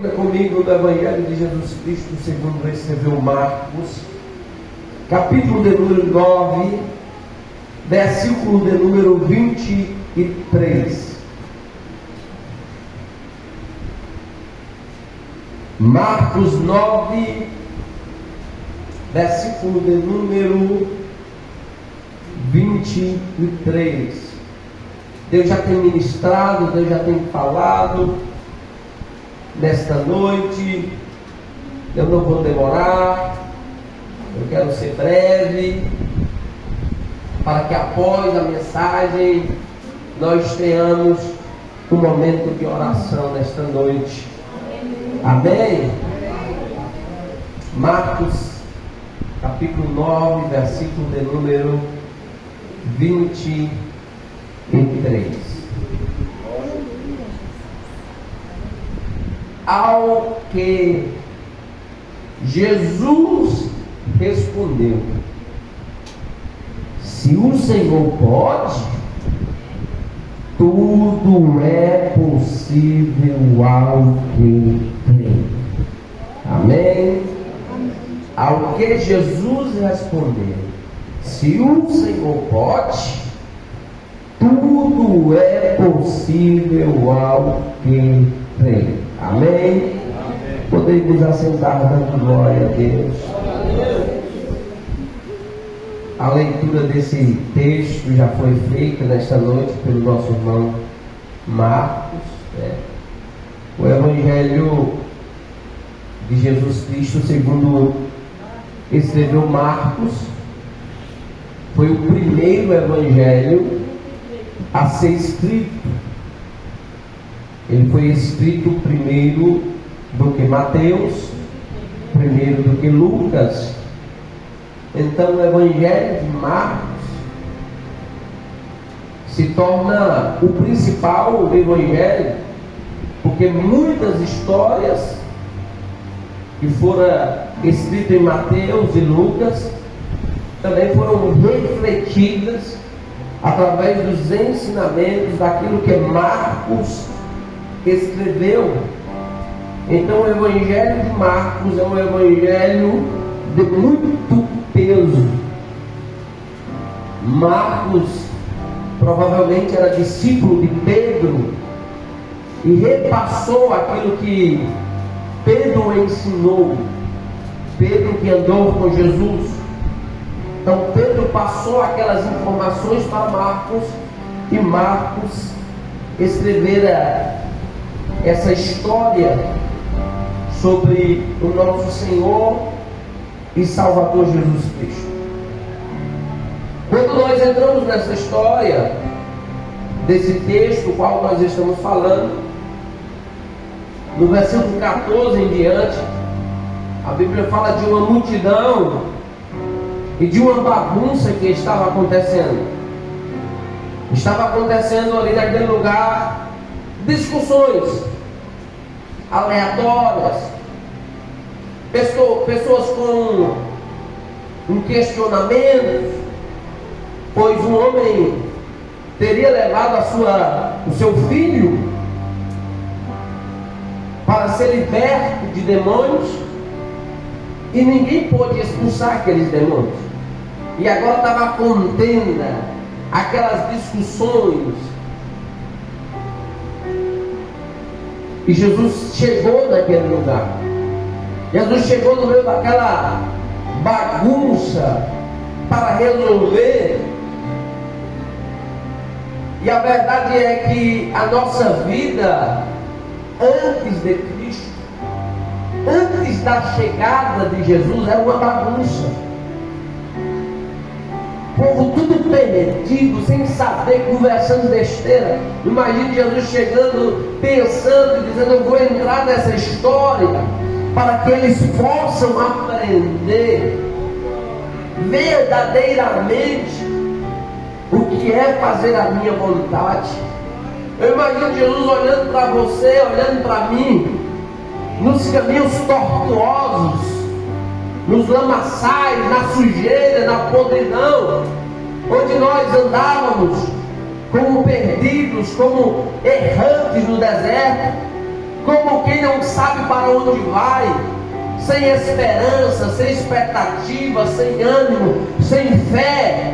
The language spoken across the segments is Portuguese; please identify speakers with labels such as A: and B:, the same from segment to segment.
A: Comigo do Evangelho de Jesus Cristo segundo escreveu Marcos, capítulo de número 9, versículo de número 23. Marcos 9, versículo de número 23. Deus já tem ministrado, Deus já tem falado nesta noite. Eu não vou demorar, eu quero ser breve, para que após a mensagem nós tenhamos um momento de oração nesta noite. Amém? Marcos capítulo 9, versículo de número 23. Ao que Jesus respondeu: se o Senhor pode, tudo é possível ao que crê. Amém? Ao que Jesus respondeu: se o Senhor pode, tudo é possível ao que crê. Amém? Amém. Podemos assentar dando glória a Deus. A leitura desse texto já foi feita nesta noite pelo nosso irmão Marcos. O Evangelho de Jesus Cristo segundo escreveu Marcos foi o primeiro Evangelho a ser escrito. Ele foi escrito primeiro do que Mateus, primeiro do que Lucas. Então o Evangelho de Marcos se torna o principal do Evangelho, porque muitas histórias que foram escritas em Mateus e Lucas também foram refletidas através dos ensinamentos daquilo que Marcos escreveu. Então o Evangelho de Marcos é um evangelho de muito peso. Marcos provavelmente era discípulo de Pedro e repassou aquilo que Pedro ensinou. Pedro que andou com Jesus. Então Pedro passou aquelas informações para Marcos e Marcos escrevera essa história sobre o nosso Senhor e Salvador Jesus Cristo. Quando nós entramos nessa história, desse texto qual nós estamos falando, no versículo 14 em diante, a Bíblia fala de uma multidão e de uma bagunça que estava acontecendo. Estava acontecendo ali naquele lugar discussões aleatórias, pessoas com um questionamento, pois um homem teria levado o seu filho para ser liberto de demônios e ninguém pôde expulsar aqueles demônios. E agora estava a contenda, aquelas discussões. E Jesus chegou naquele lugar. Jesus chegou no meio daquela bagunça para resolver. E a verdade é que a nossa vida antes de Cristo, antes da chegada de Jesus, era uma bagunça. O povo tudo perdido, sem saber, conversando besteira. Imagine Jesus chegando, pensando e dizendo: eu vou entrar nessa história para que eles possam aprender verdadeiramente o que é fazer a minha vontade. Eu imagino Jesus olhando para você, olhando para mim, nos caminhos tortuosos, nos lamaçais, na sujeira, na podridão, onde nós andávamos como perdidos, como errantes no deserto. como quem não sabe para onde vai, sem esperança, sem expectativa, sem ânimo, sem fé.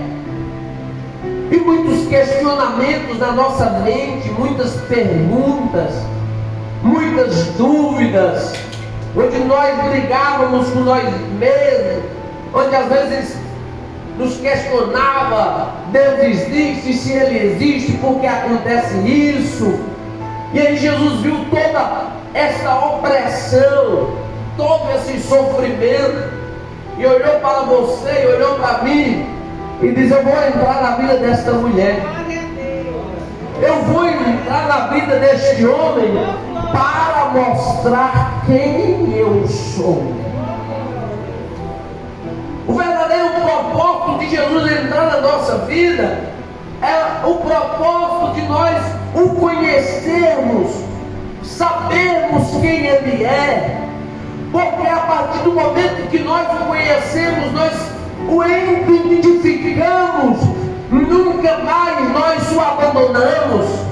A: E muitos questionamentos na nossa mente, muitas perguntas, muitas dúvidas, onde nós brigávamos com nós mesmos, onde às vezes nos questionava: Deus existe? Se Ele existe, por que acontece isso? E aí Jesus viu toda essa opressão, todo esse sofrimento, e olhou para você, e olhou para mim, e diz: eu vou entrar na vida desta mulher, eu vou entrar na vida deste homem, para mostrar quem eu sou. O verdadeiro propósito de Jesus entrar na nossa vida é o propósito de nós o conhecermos, sabermos quem Ele é, porque a partir do momento que nós o conhecemos, nós o identificamos, nunca mais nós o abandonamos.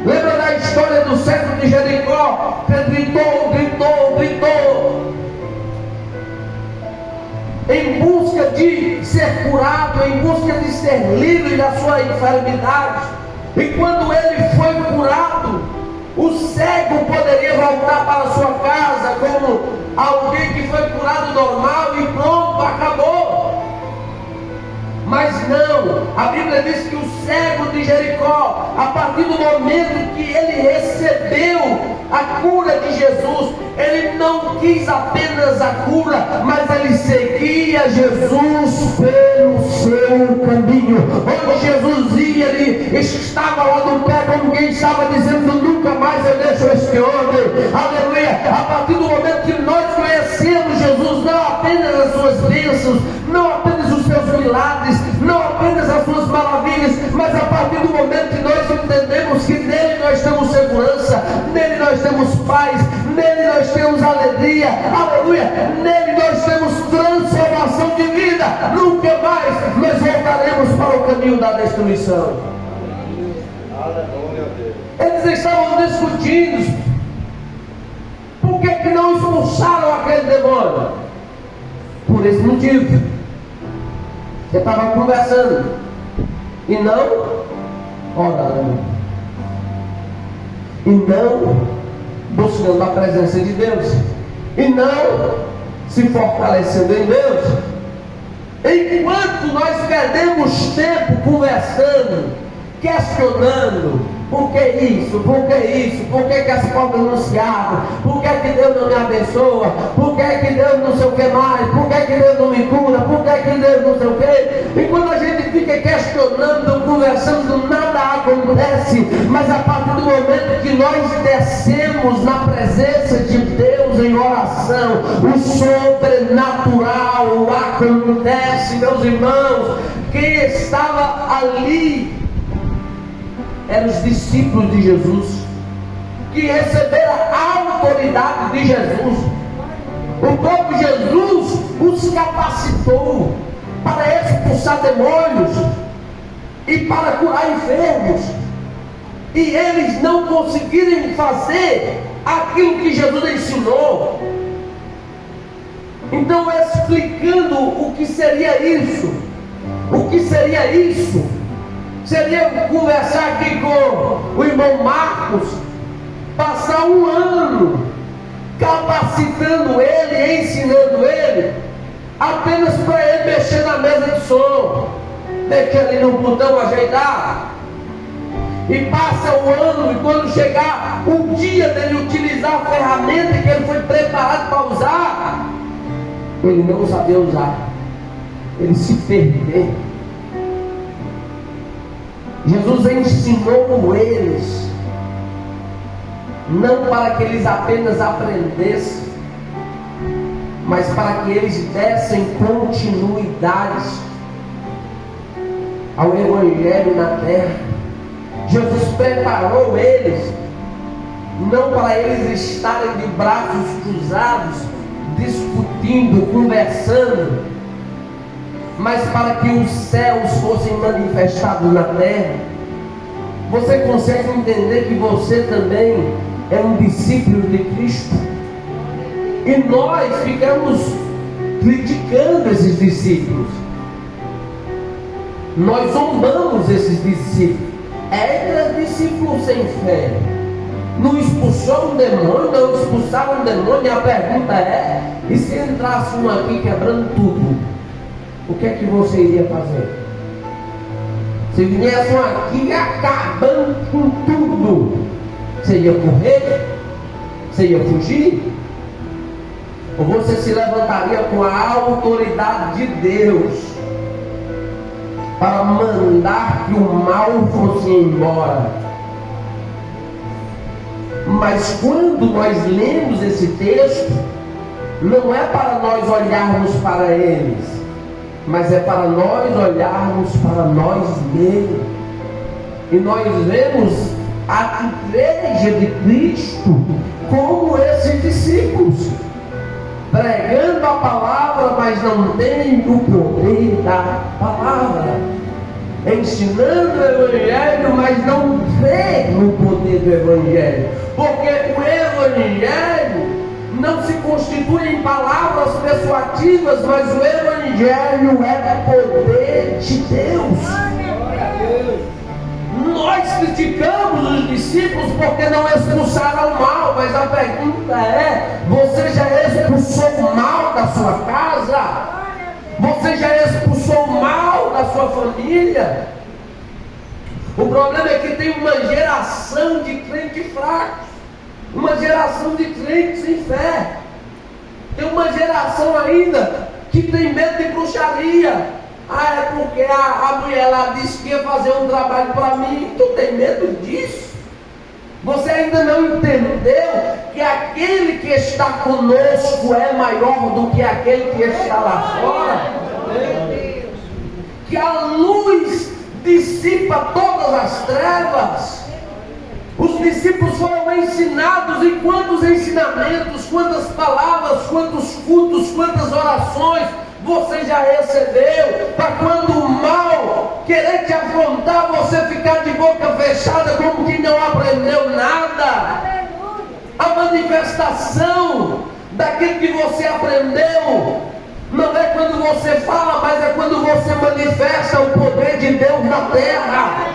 A: Lembra da história do cego de Jericó, que gritou, em busca de ser curado, em busca de ser livre da sua enfermidade. E quando ele foi curado, o cego poderia voltar para a sua casa como alguém que foi curado normal e pronto, acabou. Mas não, a Bíblia diz que o cego de Jericó, a partir do momento que ele recebeu a cura de Jesus, ele não quis apenas a cura, mas ele seguia Jesus pelo seu caminho. Onde Jesus ia, ele estava lá no pé, como quem estava dizendo: nunca mais eu deixo este homem. Aleluia! A partir do momento que nós conhecemos Jesus, não apenas as suas bênçãos, não apenas os seus milagres, não apenas as suas maravilhas, mas a partir do momento que nós entendemos que nele nós temos segurança, nele nós temos paz, nele nós temos alegria, aleluia, nele nós temos transformação de vida, nunca mais nós voltaremos para o caminho da destruição. Eles estavam discutindo por que não expulsaram aquele demônio. Por esse motivo. Você estava conversando e não orando, e não buscando a presença de Deus, e não se fortalecendo em Deus. Enquanto nós perdemos tempo conversando, questionando: por que isso? Por que isso? Por que as portas não se abrem? Por que Deus não me abençoa? Por que Deus não sei o que mais? Por que Deus não me cura? Por que Deus não sei o que? E quando a gente fica questionando, conversando, nada acontece. Mas a partir do momento que nós descemos na presença de Deus em oração, o sobrenatural acontece, meus irmãos. Quem estava ali eram os discípulos de Jesus, que receberam a autoridade de Jesus. O próprio Jesus os capacitou para expulsar demônios e para curar enfermos, e eles não conseguiram fazer aquilo que Jesus ensinou. Então, explicando o que seria isso, seria conversar aqui com o irmão Marcos, passar um ano capacitando ele, ensinando ele, apenas para ele mexer na mesa de som, mexer ali no botão, ajeitar, e passa o ano, e quando chegar o dia dele utilizar a ferramenta que ele foi preparado para usar, ele não sabia usar, ele se perdeu. Jesus ensinou eles, não para que eles apenas aprendessem, mas para que eles dessem continuidade ao Evangelho na terra. Jesus preparou eles, não para eles estarem de braços cruzados, discutindo, conversando, mas para que os céus fossem manifestados na terra. Você consegue entender que você também é um discípulo de Cristo. E nós ficamos criticando esses discípulos. Nós zombamos esses discípulos. Era discípulo sem fé. Não expulsou um demônio, não expulsaram um demônio. E a pergunta é: e se entrasse um aqui quebrando tudo, o que é que você iria fazer? Se viesse um aqui acabando com tudo, você ia correr? Você ia fugir? Ou você se levantaria com a autoridade de Deus para mandar que o mal fosse embora? Mas quando nós lemos esse texto, não é para nós olharmos para eles, mas é para nós olharmos para nós mesmos. E nós vemos a igreja de Cristo como esses discípulos, pregando a palavra, mas não tem o poder da palavra, ensinando o Evangelho, mas não crê no poder do Evangelho, porque o Evangelho não se constitui em palavras persuasivas, mas o Evangelho é poder de Deus. Nós criticamos os discípulos porque não expulsaram o mal, mas a pergunta é: você já expulsou o mal da sua casa? Você já expulsou o mal da sua família? O problema é que tem uma geração de crentes fracos, uma geração de crentes sem fé. Tem uma geração ainda que tem medo de bruxaria. Ah, é porque a mulher lá disse que ia fazer um trabalho para mim. Tu tem medo disso? Você ainda não entendeu que aquele que está conosco é maior do que aquele que está lá fora? Que a luz dissipa todas as trevas. Os discípulos foram ensinados, e quantos ensinamentos, quantas palavras, quantos cultos, quantas orações você já recebeu, para quando o mal querer te afrontar, você ficar de boca fechada como que não aprendeu nada. A manifestação daquilo que você aprendeu não é quando você fala, mas é quando você manifesta o poder de Deus na terra.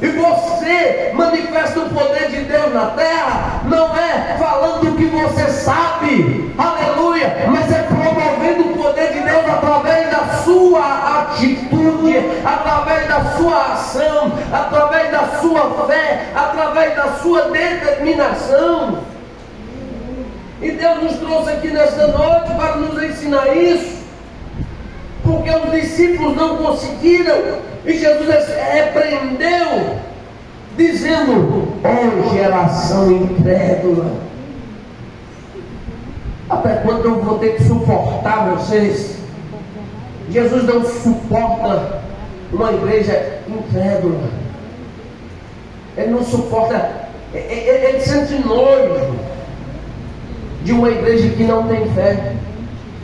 A: E você manifesta o poder de Deus na terra, não é falando o que você sabe, aleluia, mas é promovendo o poder de Deus através da sua atitude, através da sua ação, através da sua fé, através da sua determinação. E Deus nos trouxe aqui nesta noite para nos ensinar isso, porque os discípulos não conseguiram, e Jesus repreendeu, dizendo: ó geração incrédula, até quando eu vou ter que suportar vocês? Jesus não suporta uma igreja incrédula. Ele não suporta, ele sente nojo de uma igreja que não tem fé.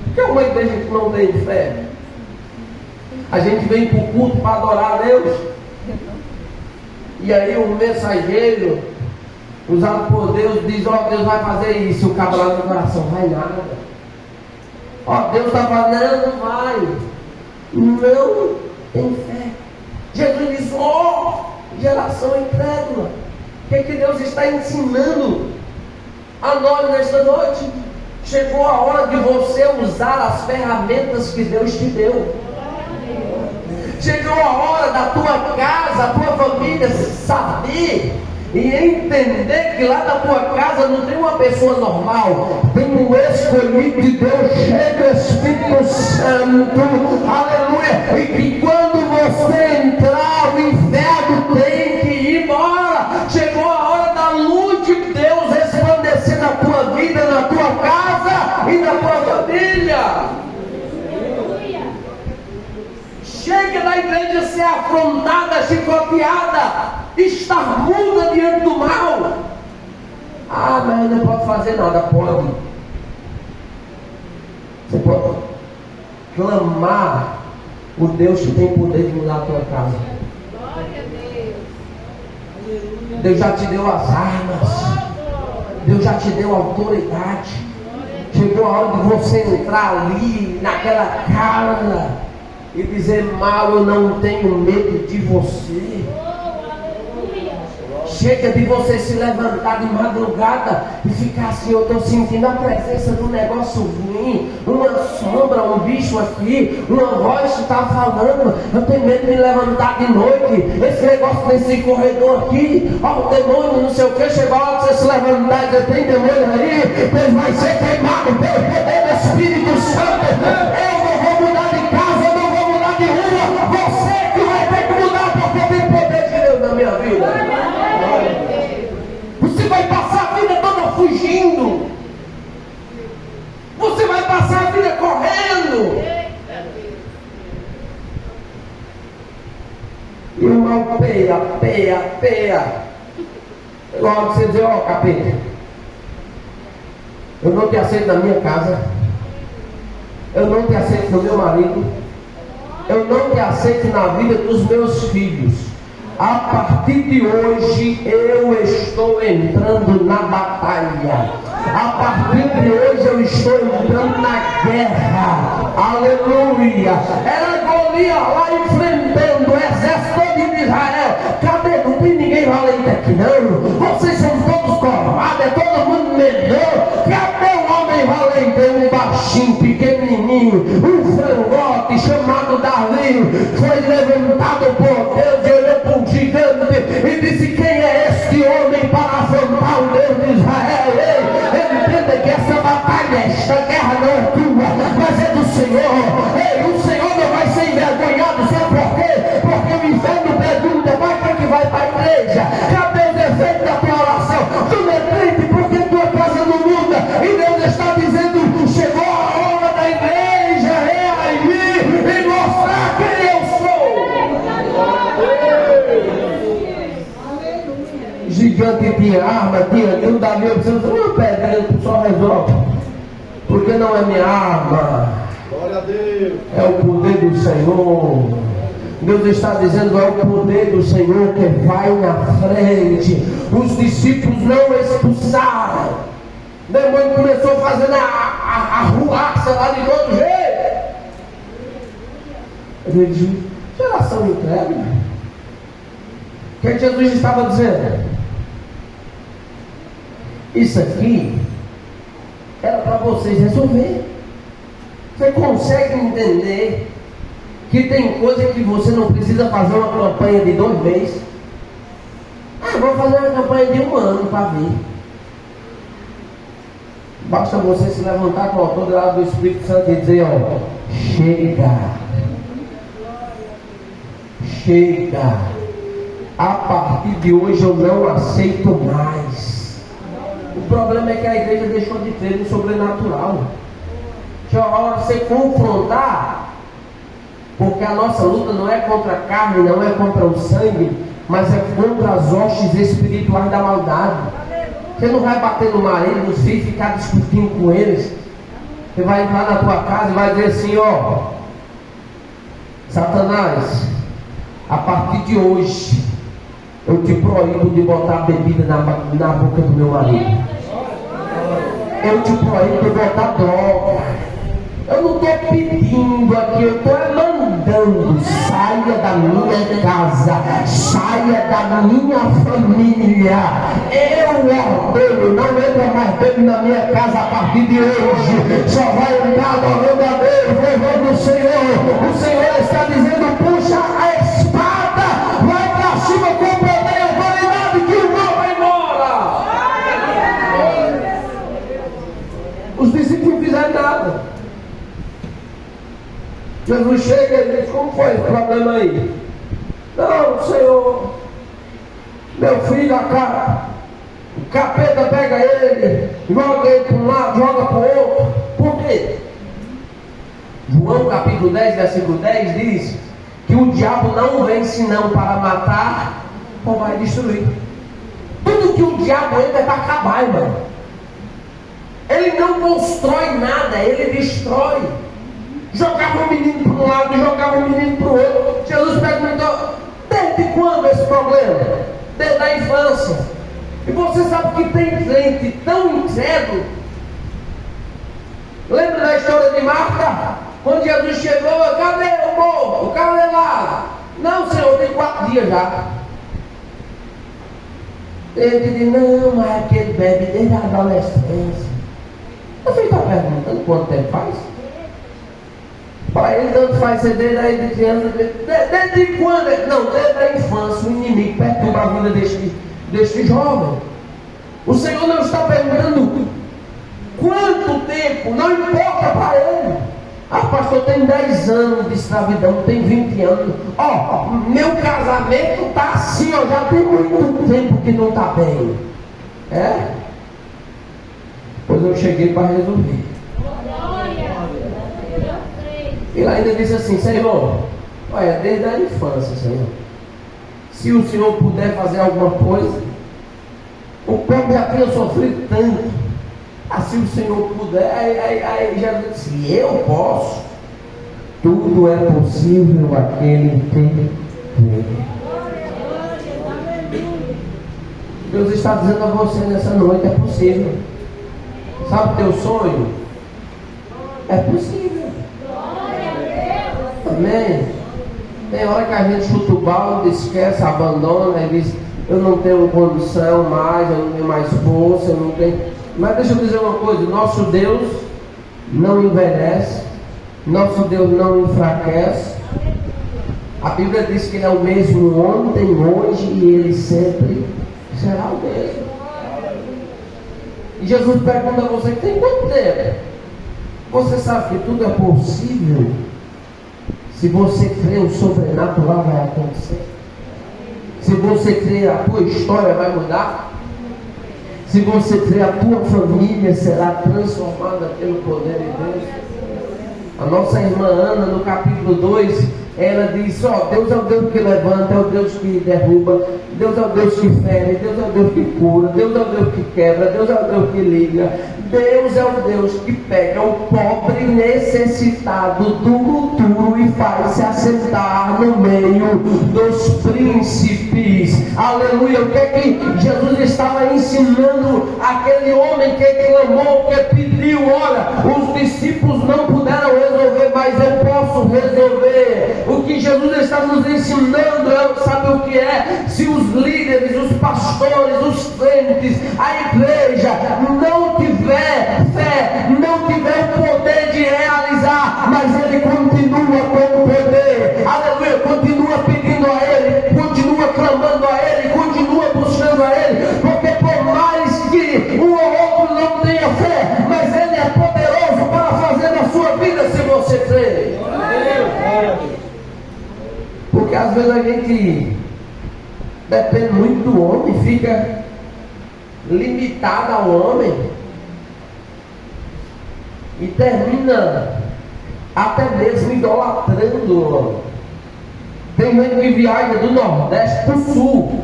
A: O que é uma igreja que não tem fé? A gente vem para o culto para adorar a Deus, e aí o mensageiro, usado por Deus, diz: ó, Deus vai fazer isso. O cabo lá no coração: vai nada. Ó, Deus está falando: não vai. Não tem fé. Jesus diz: ó, geração incrédula. O que é que Deus está ensinando a nós nesta noite? Chegou a hora de você usar as ferramentas que Deus te deu. Chegou a hora da tua casa, a tua família saber e entender que lá da tua casa não tem uma pessoa normal, tem um escolhido de Deus, cheio do Espírito Santo, aleluia, e que quando você entrar, o inferno tem que ir embora. Chegou a hora da luz de Deus resplandecer na tua vida, na tua casa e na tua família. Chega da igreja ser afrontada, chicoteada, estar muda diante do mal. Ah, mas não pode fazer nada. Pode. Você pode clamar o Deus que tem poder de mudar a tua casa.
B: Glória a Deus.
A: Deus já te deu as armas. Deus já te deu autoridade. Chegou a hora de você entrar ali, naquela casa, e dizer: mal, eu não tenho medo de você. Chega de você se levantar de madrugada e ficar assim: eu estou sentindo a presença de um negócio ruim, uma sombra, um bicho aqui, uma voz que está falando, eu tenho medo de me levantar de noite, esse negócio desse corredor aqui, ó, o demônio, não sei o que. Chegou a hora de você se levantar e dizer: tem demônio aí, Deus vai ser queimado pelo poder do Espírito Santo. Eu não vou mudar de casa, eu não vou mudar de rua, você que vai ter que mudar, porque tem poder de Deus na minha vida. Você vai passar a vida toda fugindo. Você vai passar a vida correndo. Irmão, peia. Igual você dizer: ó, capeta, eu não te aceito na minha casa. Eu não te aceito no meu marido. Eu não te aceito na vida dos meus filhos. A partir de hoje eu estou entrando na batalha. A partir de hoje eu estou entrando na guerra. Aleluia. Era Golias lá enfrentando o exército de Israel. Cadê? Não tem ninguém valente aqui não. Vocês são todos covardes, é todo mundo medroso. Cadê o homem valente? Um baixinho, pequenininho, um frangote chamado Davi foi levantado por Deus e olhou para um gigante e disse: quem é este homem para afrontar o Deus de Israel? Ei, entenda que essa batalha, esta guerra não é tua, mas é do Senhor. Ei, o Senhor não vai ser envergonhado. Sabe por quê? Porque o inferno pergunta: mas quem que vai para a igreja? Cadê os efeitos da tua oração? Tu não é crente porque tua casa não muda. E Deus está dizendo: chegou a hora da igreja reagir e mostrar quem eu sou. Gigante tinha arma, tinha um Davi, eu preciso de uma pedra, só resolve. Porque não é minha arma.
B: Glória a Deus.
A: É o poder do Senhor. Deus está dizendo: é o poder do Senhor que vai na frente. Os discípulos não expulsaram. O demônio começou fazendo a ruaça lá de todo jeito. Ele disse: geração incrédula. O que Jesus estava dizendo? Isso aqui era para vocês resolver. Você consegue entender que tem coisa que você não precisa fazer uma campanha de 2 meses? Vou fazer uma campanha de 1 ano para ver. Basta você se levantar com a autoridade do Espírito Santo e dizer: ó, chega. A partir de hoje eu não aceito mais. O problema é que a igreja deixou de crer no sobrenatural. Tinha hora de você confrontar, porque a nossa luta não é contra a carne, não é contra o sangue, mas é contra as hostes espirituais da maldade. Você não vai bater no marido, nos filhos, ficar discutindo com eles. Você vai entrar na tua casa e vai dizer assim: ó, Satanás, a partir de hoje eu te proíbo de botar bebida na boca do meu marido. Eu te proíbo de botar droga. Eu não estou pedindo aqui, eu estou mandando: saia da minha casa, saia da minha família. Eu ordeno: não entra mais dentro da minha casa a partir de hoje. Só vai entrar adorando a Deus, louvando o Senhor. O Senhor está dizendo: puxa a espada, vai para cima com poder e autoridade, que o mal vai embora. Os discípulos não fizeram nada. Jesus chega e diz: como foi esse problema aí? Não, Senhor, meu filho, o capeta pega ele, joga ele para um lado, joga para o outro. Por quê? João capítulo 10, versículo 10 diz que o diabo não vem senão para matar ou vai destruir. Tudo que o diabo entra é para acabar, irmão. Ele não constrói nada, ele destrói. Jogava o menino para um lado, jogava o menino para o outro. Jesus perguntou: desde quando esse problema? Desde a infância. E você sabe que tem crente tão incrédulo. Lembra da história de Marta? Quando Jesus chegou, cadê o povo? Cadê lá? Não, Senhor, tem 4 dias já. Ele diz, não, mas é que ele bebe desde a adolescência. Você está perguntando quanto tempo faz? Para ele tanto faz ser desde aí de criança. Desde quando? Não, desde a infância. O inimigo perturba a vida deste jovem. O Senhor não está perguntando quanto tempo, não importa para ele. Ah, pastor, tem 10 anos de escravidão, tem 20 anos. Ó, meu casamento está assim, ó, já tem muito tempo que não está bem. É? Pois eu cheguei para resolver. Ele ainda disse assim, Senhor, olha, desde a infância, Senhor, se o Senhor puder fazer alguma coisa, o povo já tinha sofrido tanto. Se o Senhor puder, aí já disse, eu posso. Tudo é possível aquele que crê. Deus está dizendo a você nessa noite, é possível. Sabe o teu sonho? É possível. Amém? Tem hora que a gente chuta o balde, esquece, abandona, e diz, eu não tenho condição mais, eu não tenho mais força, eu não tenho... Mas deixa eu dizer uma coisa, nosso Deus não envelhece, nosso Deus não enfraquece. A Bíblia diz que Ele é o mesmo ontem, hoje e Ele sempre será o mesmo. E Jesus pergunta a você, tem quanto tempo? Você sabe que tudo é possível? Se você crê, o sobrenatural vai acontecer. Se você crê, a tua história vai mudar. Se você crê, a tua família será transformada pelo poder de Deus. A nossa irmã Ana, no capítulo 2, ela diz, ó, Deus é o Deus que levanta, é o Deus que derruba, Deus é o Deus que fere, Deus é o Deus que cura, Deus é o Deus que quebra, Deus é o Deus que liga, Deus é o Deus que pega o pobre necessitado do futuro e faz se assentar no meio dos príncipes. Aleluia! O que é que Jesus estava ensinando aquele homem que clamou, que pediu? Olha, os discípulos não puderam resolver, mas eu posso resolver. O que Jesus está nos ensinando, sabe o que é? Se os líderes, os pastores, os crentes, a igreja não tiver fé, não tiver o poder de realizar, mas ele continua com o poder. Aleluia! Continua pedindo a ele, continua clamando a ele, continua buscando a ele, porque por mais que um ou outro não tenha fé, mas ele é poderoso para fazer na sua vida se você crê. Porque às vezes a gente depende muito do homem, fica limitado ao homem e termina até mesmo idolatrando o homem. Tem gente que viaja do Nordeste para o Sul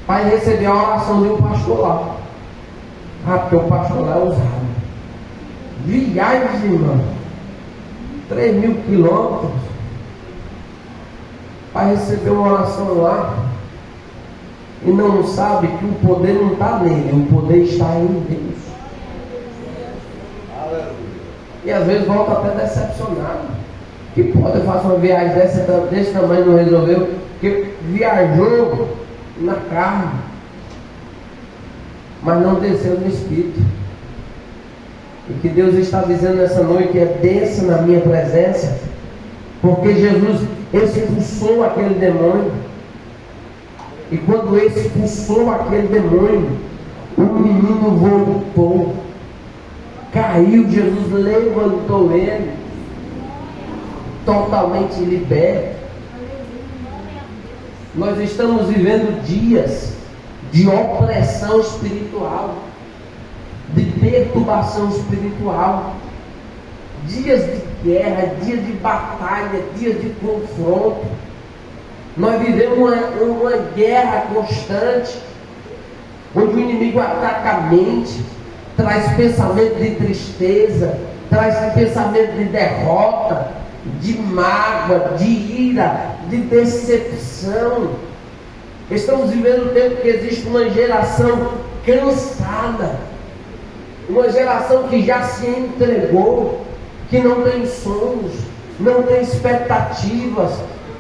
A: para receber a oração de um pastor lá. Porque o pastor lá é usado. Viagem, irmão, 3.000 quilômetros para receber uma oração lá, e não sabe que o poder não está nele, o poder está em Deus. E às vezes volta até decepcionado. Que pode fazer uma viagem desse tamanho e não resolveu, porque viajou na carne, mas não desceu no Espírito. E que Deus está dizendo nessa noite é: desça na minha presença, porque Jesus expulsou aquele demônio. E quando expulsou aquele demônio, o menino voltou, caiu, Jesus levantou ele, totalmente liberto. Nós estamos vivendo dias de opressão espiritual, de perturbação espiritual, dias de guerra, dias de batalha, dias de confronto. Nós vivemos uma guerra constante, onde o inimigo ataca a mente, traz pensamento de tristeza, traz pensamento de derrota, de mágoa, de ira, de decepção. Estamos vivendo um tempo que existe uma geração cansada, uma geração que já se entregou, que não tem sonhos, não tem expectativas,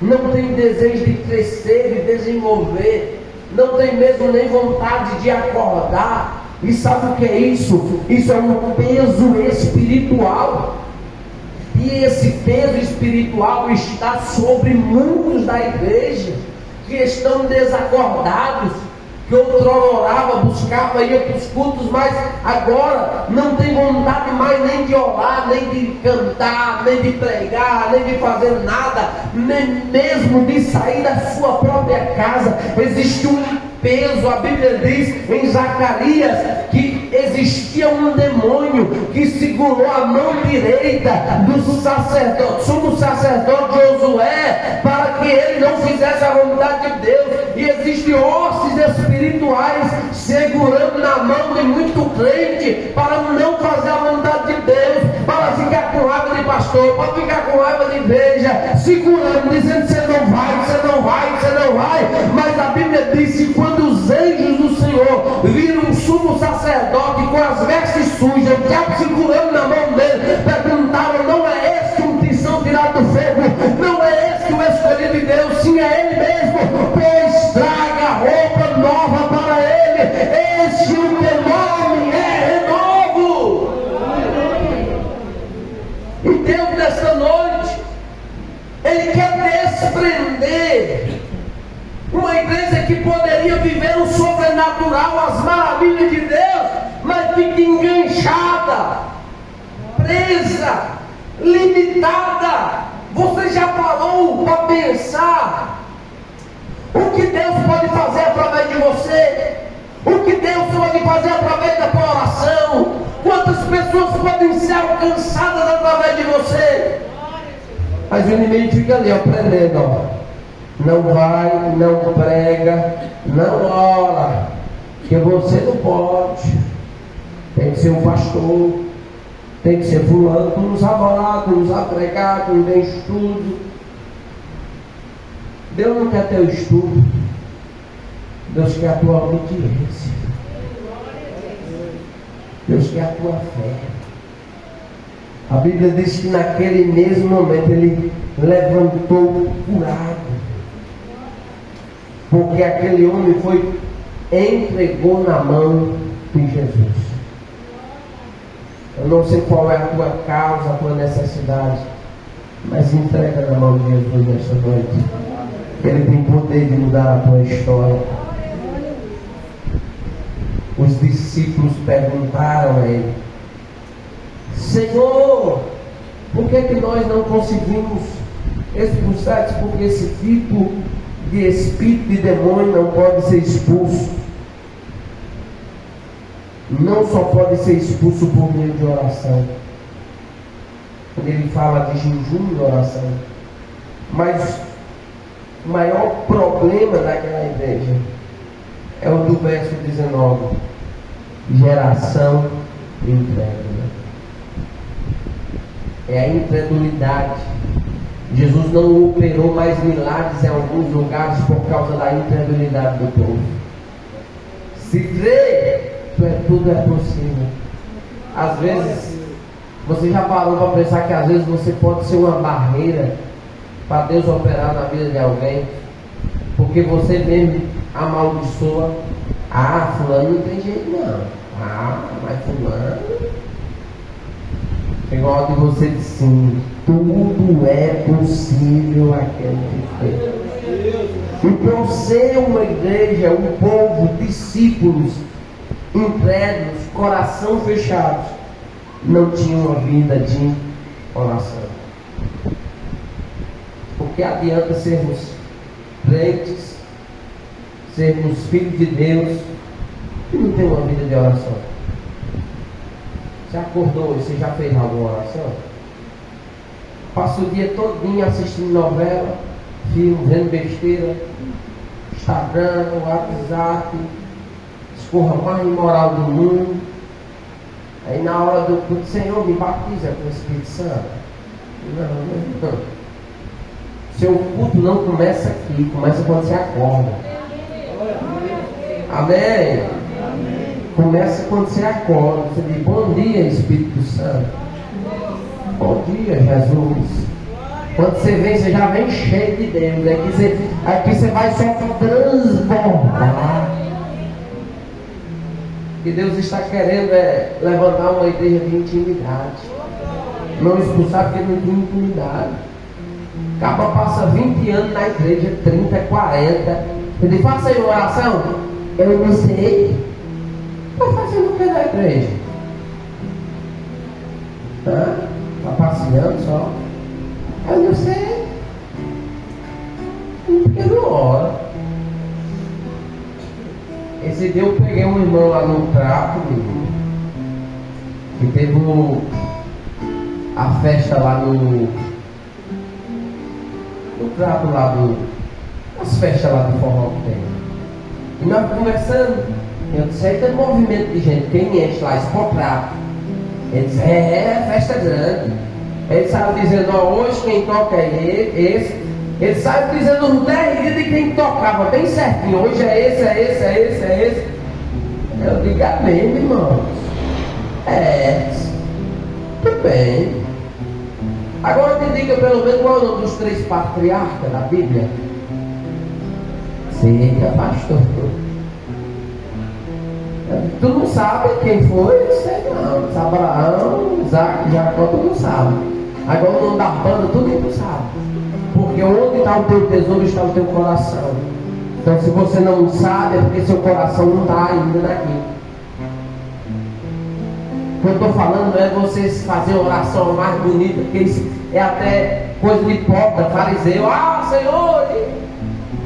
A: não tem desejo de crescer e desenvolver, não tem mesmo nem vontade de acordar. E sabe o que é isso? Isso é um peso espiritual. E esse peso espiritual está sobre muitos da igreja que estão desacordados, que outrora orava, buscava, ia para os cultos, mas agora não tem vontade mais nem de orar, nem de cantar, nem de pregar, nem de fazer nada, nem mesmo de sair da sua própria casa. Existe um peso. A Bíblia diz em Zacarias que existia um demônio que segurou a mão direita do sacerdote, sumo sacerdote Josué, para que ele não fizesse a vontade de Deus. E existem hostes espirituais segurando na mão de muito crente para não fazer a vontade de Deus, para ficar com raiva de pastor, para ficar com raiva de igreja, segurando, dizendo: você não vai, você não vai, você não vai. Mas a Bíblia diz que quando os anjos do Senhor viram um sumo sacerdote com as vestes sujas, o diabo segurando na mão dele, perguntaram: não é esse um tição tirado do fogo? Não é esse o escolhido de Deus? Sim, é ele mesmo. Pois traga roupa nova para ele. Este o teu nome é renovo. E Deus, nesta noite, Ele quer desprender uma igreja que poderia viver o sobrenatural, as maravilhas de Deus, mas fica enganchada, presa, limitada. Você já parou para pensar o que Deus pode fazer através de você? O que Deus pode fazer através da tua oração? Quantas pessoas podem ser alcançadas através de você? Mas o inimigo fica ali, aprendendo, ó. Não vai, não prega, não ora, que você não pode. Tem que ser um pastor, tem que ser fulano, tu não sabe orar, tu não sabe pregar, tu não tem estudo. Deus não quer teu estudo, Deus quer a tua obediência, Deus quer a tua fé. A Bíblia diz que naquele mesmo momento Ele levantou o curado, porque aquele homem entregou na mão de Jesus. Eu não sei qual é a tua causa, a tua necessidade, mas entrega na mão de Jesus nesta noite. Ele tem poder de mudar a tua história. Os discípulos perguntaram a Ele: Senhor, por que nós não conseguimos expulsar? Porque esse tipo de espírito de demônio não pode ser expulso. Não só pode ser expulso por meio de oração. Quando ele fala de jejum e oração. Mas o maior problema daquela igreja é o do verso 19. Geração incrédula. É a incredulidade. Jesus não operou mais milagres em alguns lugares por causa da incredulidade do povo. Se crê, tudo é possível. Às vezes, você já parou para pensar que às vezes você pode ser uma barreira para Deus operar na vida de alguém, porque você mesmo amaldiçoa. Ah, fulano não tem jeito não. Ah, mas fulano. Igual de você diz sim, tudo é possível aquele que crê. Então, ser uma igreja, um povo, discípulos incrédulos, coração fechados, não tinha uma vida de oração. Porque adianta sermos crentes, sermos filhos de Deus e não ter uma vida de oração? Você acordou e você já fez alguma oração? Passa o dia todinho assistindo novela, filme, vendo besteira, Instagram, WhatsApp, escorra mais imoral do mundo. Aí na hora do culto, Senhor, me batiza com o Espírito Santo. Não. Seu culto não começa aqui, começa quando você acorda. Amém? Começa quando você acorda. Você diz: bom dia, Espírito Santo. Bom dia, Jesus. Quando você vem, você já vem cheio de Deus. Aqui você vai só transbordar. Que Deus está querendo levantar uma igreja de intimidade. Não expulsar porque não tem intimidade. Acaba passa 20 anos na igreja, 30, 40. Ele faça aí uma oração. Eu não sei. Está fazendo o que na igreja? Está passeando só. Eu não sei. Porque não ora. Esse dia eu peguei um irmão lá no trato, que teve a festa lá no trato lá as festas lá do forró que tem. E nós conversando, eu disse: aí tem um movimento de gente, quem enche lá, Expotrato. Ele disse: festa grande. Ele saiu dizendo: hoje quem toca é esse. Ele saiu dizendo os 10 dias de quem tocava bem certinho. Hoje é esse. Eu digo: amém, irmãos. Tudo bem. Agora me diga pelo menos qual é o nome dos 3 patriarcas da Bíblia. Sim, pastor. Tu não sabe quem foi? Eu sei não. Abraão, Isaac, Jacó, tu não sabe. Agora o nome da banda, tudo tu sabe. Porque onde está o teu tesouro está o teu coração. Então se você não sabe, é porque seu coração não está ainda naquilo. O que eu estou falando não é você fazer uma oração mais bonita, porque isso é até coisa de pobre, fariseu. Senhor!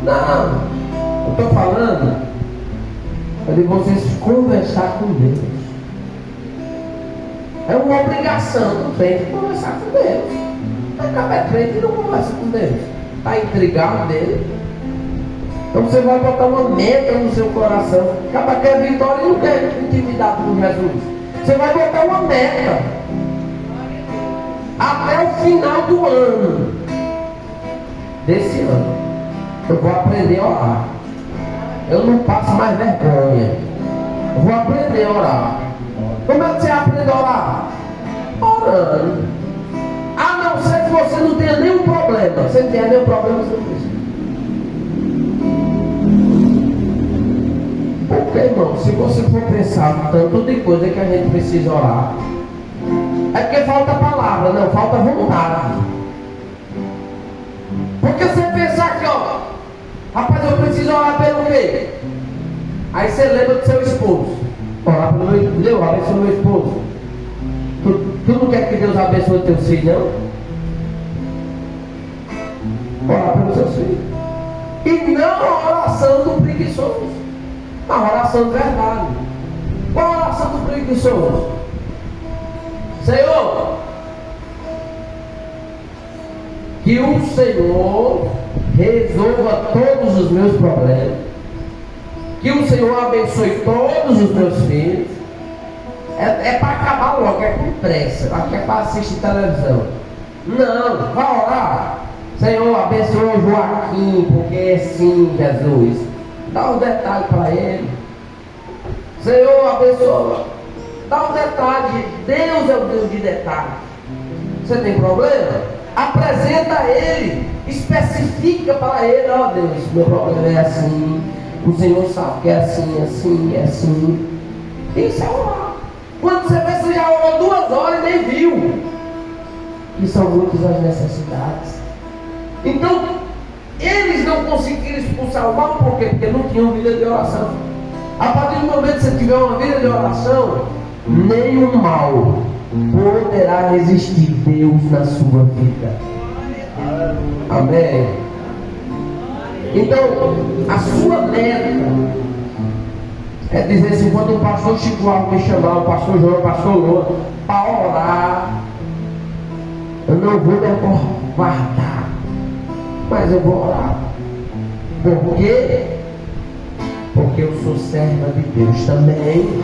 A: Não! Eu estou falando é de vocês conversar com Deus. É uma obrigação do crente conversar com Deus. Acaba crente e não conversa com Deus. Está intrigado dele. Então você vai botar uma meta no seu coração. Acaba quer vitória e não quer intimidade com Jesus. Você vai botar uma meta até o final do ano. Desse ano eu vou aprender a orar. Eu não passo mais vergonha. Eu vou aprender a orar. Como é que você aprende a orar? Orando. A não ser que você não tenha nenhum problema. Se não tiver nenhum problema, você não precisa. Porque, irmão, se você for pensar no tanto de coisa que a gente precisa orar, é porque falta palavra, não, falta vontade. Porque você pensar que, rapaz, eu preciso orar pelo quê? Aí você lembra do seu esposo. Orar pelo meu esposo. Deus abençoe meu esposo. Tu não quer que Deus abençoe teus filhos, não? Orar pelos seus filhos. E não a oração do preguiçoso. A oração de verdade. Qual a oração do preguiçoso? Senhor, que o Senhor resolva todos os meus problemas. Que o Senhor abençoe todos os meus filhos. É para acabar logo, é com pressa. Aqui é para assistir televisão. Não, vai orar. Senhor, abençoa o Joaquim, porque é sim, Jesus. Dá um detalhe para ele. Senhor, abençoa. Dá um detalhe. Deus é o Deus de detalhes. Você tem problema? Apresenta a Ele. Especifica para Ele. Deus, meu problema é assim. O Senhor sabe que é assim, assim, é assim. Isso é orar. Quando você vê, você já orou 2 horas e nem viu. E são muitas as necessidades. Então, eles não conseguiram expulsar o mal, por quê? Porque não tinham vida de oração. A partir do momento que você tiver uma vida de oração, nenhum mal poderá resistir Deus na sua vida. Amém? Então, a sua meta é dizer assim: quando o pastor Chico Alves me chamar, o pastor João, o pastor Lula, para orar, eu não vou me acovardar, mas eu vou orar. Por quê? Porque eu sou serva de Deus também.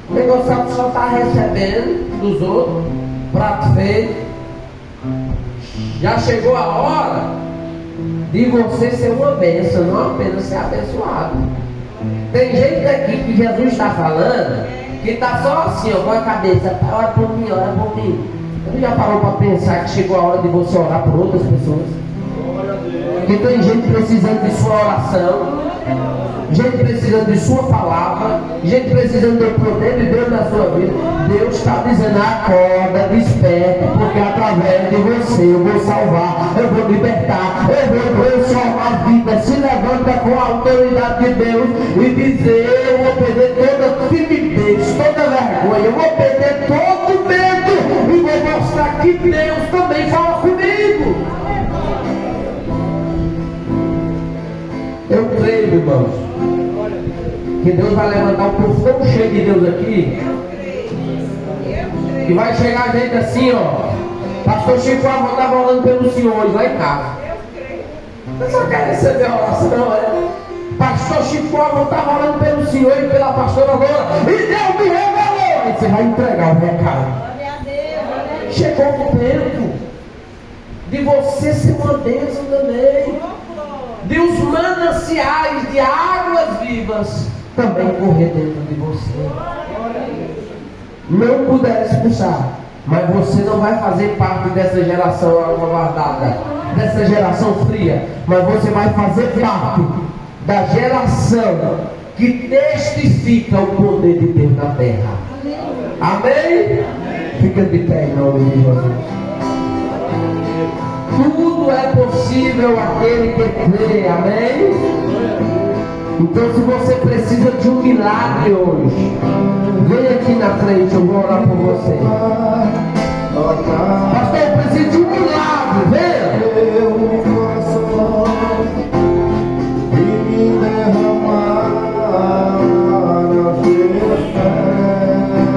A: O negociado só está recebendo dos outros, prato feito. Já chegou a hora de você ser uma bênção, não apenas ser abençoado. Tem gente aqui que Jesus está falando que está só assim, ó, com a cabeça, ora por mim, ora por mim. Você já parou para pensar que chegou a hora de você orar por outras pessoas? Que tem gente precisando de sua oração, gente precisando de sua palavra, gente precisando do poder de Deus na sua vida. Deus está dizendo: acorda, desperta, porque através de você eu vou salvar, eu vou libertar, eu vou transformar a vida. Se levanta com a autoridade de Deus e dizer: eu vou perder toda timidez, toda vergonha, eu vou perder todo medo e vou mostrar que Deus também fala comigo. Eu creio, irmãos, que Deus vai levantar um povo tão cheio de Deus aqui, que vai chegar gente assim, ó. Pastor Chico, eu estava orando pelos senhores lá em casa. Eu só quero receber a oração, né? Pastor Chico, eu estava orando pelo senhor e pela pastora Loura, e Deus me revelou. Aí você vai entregar o recado. Chegou o tempo de você ser uma bênção também, de os mananciais de águas vivas também correr dentro de você. Não puder expulsar, mas você não vai fazer parte dessa geração guardada, dessa geração fria, mas você vai fazer parte da geração que testifica o poder de Deus na terra. Amém? Fica de pé em nome de Jesus. Tudo é possível aquele que crê, amém? Então, se você precisa de um milagre hoje, vem aqui na frente, eu vou orar por você.